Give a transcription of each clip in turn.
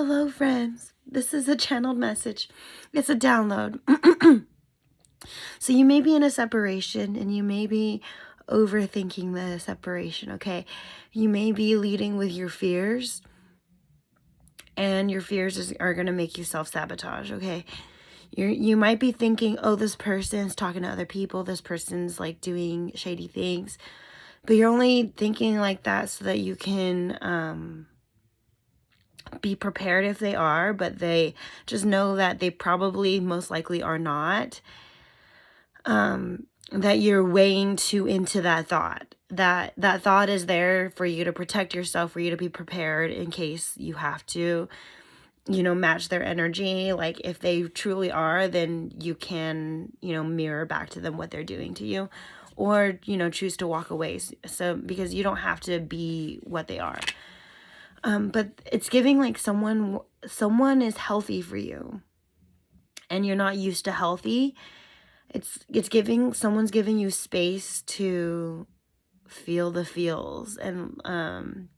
Hello friends, this is a channeled message. It's a download. So you may be in a separation and you may be overthinking the separation, okay? You may be leading with your fears, and your fears are going to make you self-sabotage, okay? You might be thinking, oh, this person's talking to other people, this person's like doing shady things, but you're only thinking like that so that you can be prepared if they are, but they just know that they probably most likely are not. That you're weighing too into that thought. That thought is there for you to protect yourself, for you to be prepared in case you have to, match their energy. Like if they truly are, then you can, mirror back to them what they're doing to you, or, choose to walk away. So, because you don't have to be what they are. But it's giving like someone is healthy for you and you're not used to healthy. It's giving, someone's giving you space to feel the feels and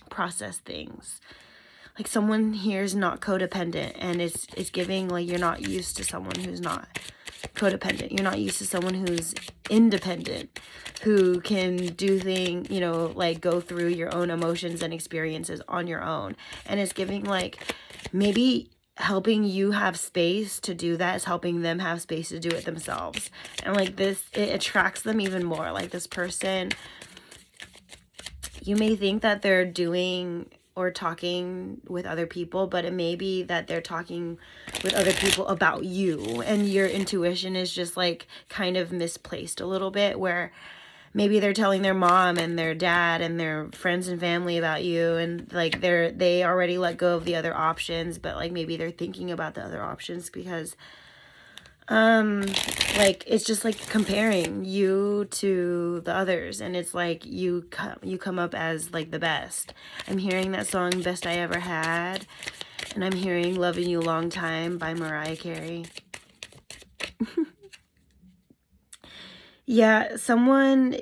process things. Like someone here is not codependent, and it's giving like you're not used to someone who's not codependent. You're not used to someone who's independent, who can do things, like go through your own emotions and experiences on your own. And it's giving like maybe helping you have space to do that is helping them have space to do it themselves. And like this, it attracts them even more. Like this person, you may think that they're doing or talking with other people, but it may be that they're talking with other people about you, and your intuition is just like kind of misplaced a little bit, where maybe they're telling their mom and their dad and their friends and family about you, and like they already let go of the other options, but like maybe they're thinking about the other options because like it's just like comparing you to the others, and it's like you come up as like the best. I'm hearing that song Best I Ever Had, and I'm hearing Loving You Long Time by Mariah Carey. Yeah,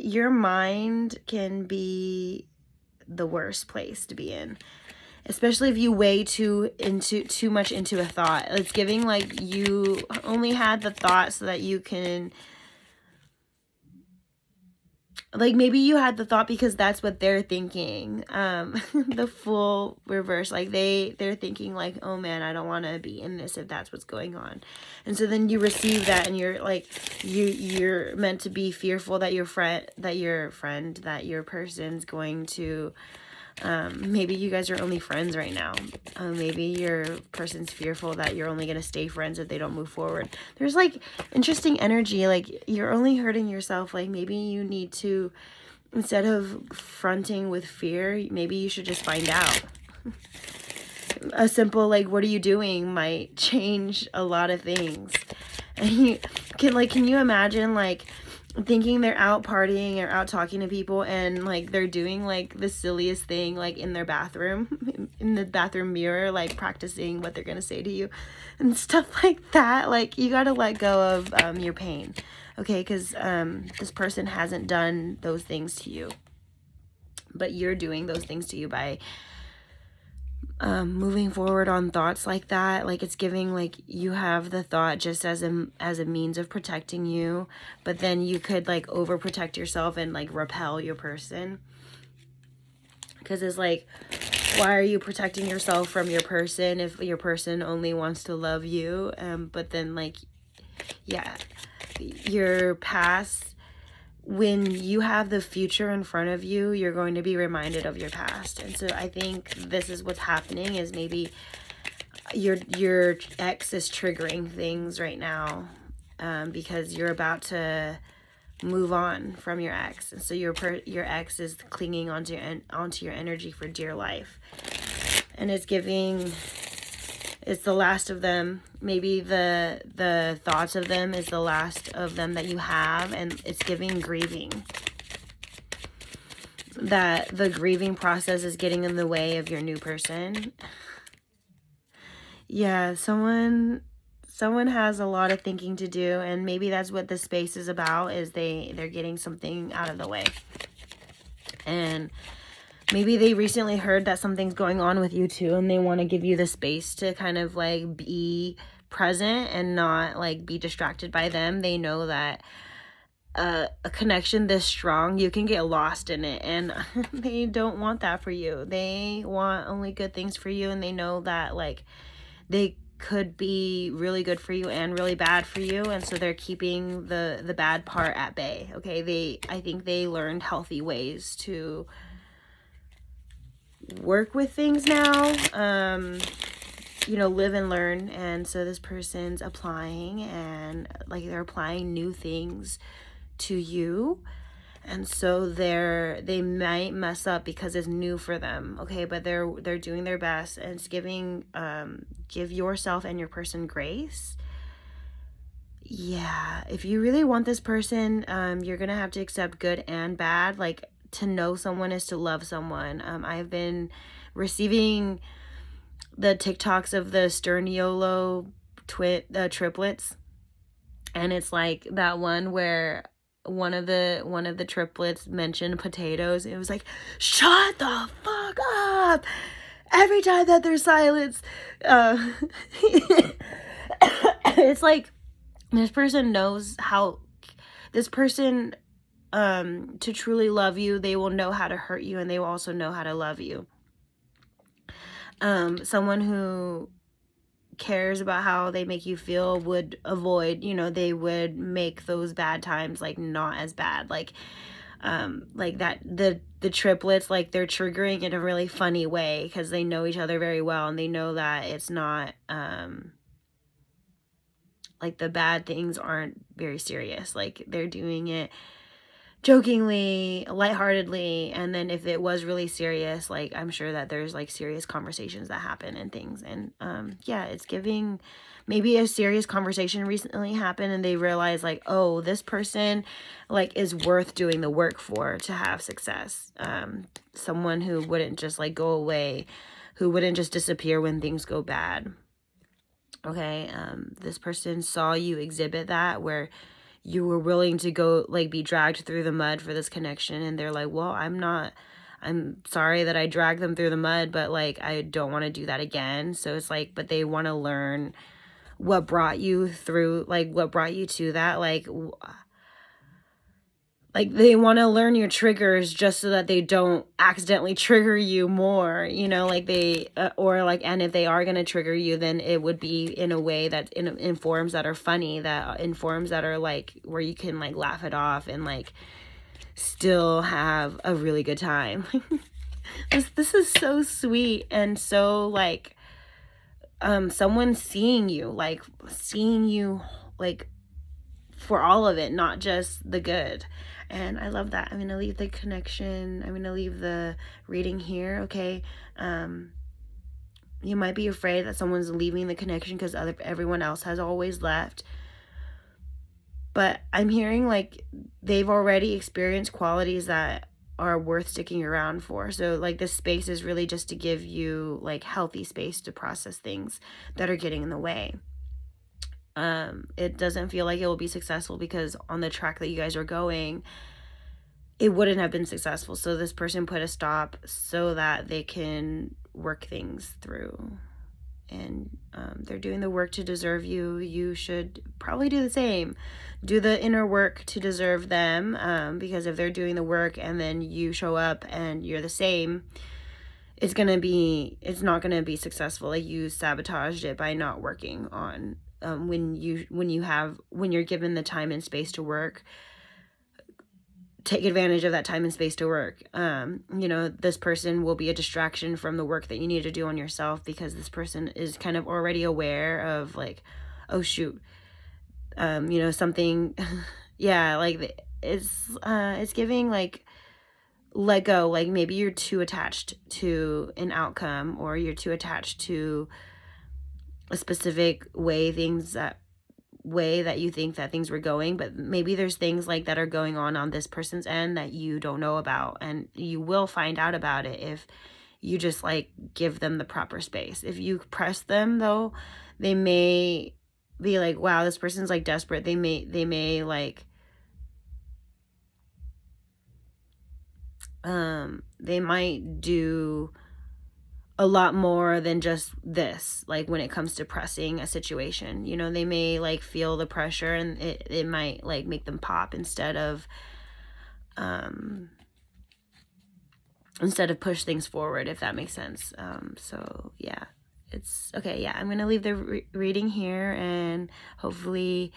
your mind can be the worst place to be in, especially if you weigh too much into a thought. It's giving like you only had the thought so that you can, like maybe you had the thought because that's what they're thinking. The full reverse, like they're thinking like, oh man, I don't want to be in this if that's what's going on. And so then you receive that, and you're like, you're meant to be fearful that your person's going to, maybe you guys are only friends right now. Maybe your person's fearful that you're only going to stay friends if they don't move forward. There's like interesting energy, like you're only hurting yourself. Like maybe you need to, instead of fronting with fear, maybe you should just find out. A simple like, what are you doing, might change a lot of things. And you can you imagine like thinking they're out partying or out talking to people, and like they're doing like the silliest thing, like in their bathroom, in the bathroom mirror, like practicing what they're gonna say to you and stuff like that. Like you gotta let go of your pain, okay? Because this person hasn't done those things to you, but you're doing those things to you by moving forward on thoughts like that. Like it's giving like you have the thought just as a means of protecting you, but then you could like overprotect yourself and like repel your person, because it's like, why are you protecting yourself from your person if your person only wants to love you? But then like, yeah, your past, when you have the future in front of you, you're going to be reminded of your past. And so I think this is what's happening, is maybe your ex is triggering things right now, because you're about to move on from your ex, and so your ex is clinging onto your energy for dear life, and it's the last of them. Maybe the thoughts of them is the last of them that you have, and it's giving grieving. That the grieving process is getting in the way of your new person. Yeah, someone has a lot of thinking to do, and maybe that's what this space is about, is they're getting something out of the way. And maybe they recently heard that something's going on with you too, and they want to give you the space to kind of like be present and not like be distracted by them. They know that a connection this strong, you can get lost in it, and they don't want that for you. They want only good things for you, and they know that like they could be really good for you and really bad for you, and so they're keeping the bad part at bay. Okay, I think they learned healthy ways to work with things now, you know, live and learn. And so this person's applying, and like they're applying new things to you, and so they might mess up because it's new for them. Okay, but they're doing their best, and it's giving give yourself and your person grace. Yeah, if you really want this person, you're gonna have to accept good and bad. Like, to know someone is to love someone. I've been receiving the TikToks of the Sterniolo triplets, and it's like that one where one of the triplets mentioned potatoes. It was like, shut the fuck up every time that there's silence. It's like this person knows how, this person, to truly love you, they will know how to hurt you, and they will also know how to love you. Someone who cares about how they make you feel would avoid, you know, they would make those bad times like not as bad. Like that the triplets, like they're triggering in a really funny way because they know each other very well, and they know that it's not like the bad things aren't very serious. Like they're doing it jokingly, lightheartedly, and then if it was really serious, like I'm sure that there's like serious conversations that happen and things. And yeah, it's giving, maybe a serious conversation recently happened, and they realize like, oh, this person like is worth doing the work for to have success. Someone who wouldn't just like go away, who wouldn't just disappear when things go bad. Okay, this person saw you exhibit that, where you were willing to go, like, be dragged through the mud for this connection, and they're like, well, I'm sorry that I dragged them through the mud, but like I don't want to do that again. So it's like, but they want to learn what brought you through, like what brought you to that, like they want to learn your triggers just so that they don't accidentally trigger you more, you know, like they or like, and if they are going to trigger you, then it would be in a way that in forms that are funny, that in forms that are like where you can like laugh it off and like still have a really good time. This is so sweet, and so like someone seeing you like for all of it, not just the good. And I love that. I'm going to leave the connection. I'm going to leave the reading here. Okay. You might be afraid that someone's leaving the connection because everyone else has always left. But I'm hearing like they've already experienced qualities that are worth sticking around for. So like this space is really just to give you like healthy space to process things that are getting in the way. It doesn't feel like it will be successful because on the track that you guys are going, it wouldn't have been successful. So this person put a stop so that they can work things through, and they're doing the work to deserve you. You should probably do the same. Do the inner work to deserve them, because if they're doing the work and then you show up and you're the same, it's not gonna be successful. Like you sabotaged it by not working on when you're given the time and space to work. Take advantage of that time and space to work. You know, this person will be a distraction from the work that you need to do on yourself, because this person is kind of already aware of like, oh shoot, you know, something. Yeah, like it's giving like let go. Like maybe you're too attached to an outcome, or you're too attached to a specific way that you think that things were going, but maybe there's things like that are going on this person's end that you don't know about, and you will find out about it if you just like give them the proper space. If you press them though, they may be like, wow, this person's like desperate. They may like they might do a lot more than just this, like when it comes to pressing a situation. You know, they may like feel the pressure, and it might like make them pop instead of push things forward, if that makes sense. So yeah, it's okay. Yeah, I'm gonna leave the reading here, and hopefully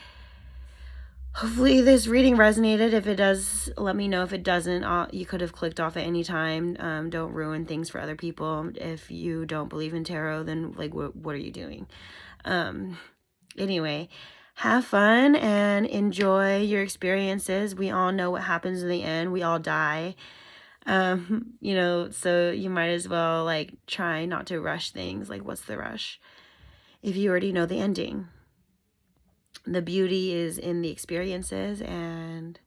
this reading resonated. If it does, let me know. If it doesn't, you could have clicked off at any time. Don't ruin things for other people. If you don't believe in tarot, then like what are you doing? Anyway, have fun and enjoy your experiences. We all know what happens in the end. We all die. You know, so you might as well like try not to rush things. Like, what's the rush if you already know the ending? The beauty is in the experiences. And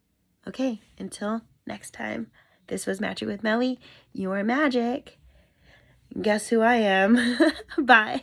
okay, until next time, this was Magic with Melly. Your magic. Guess who I am? Bye.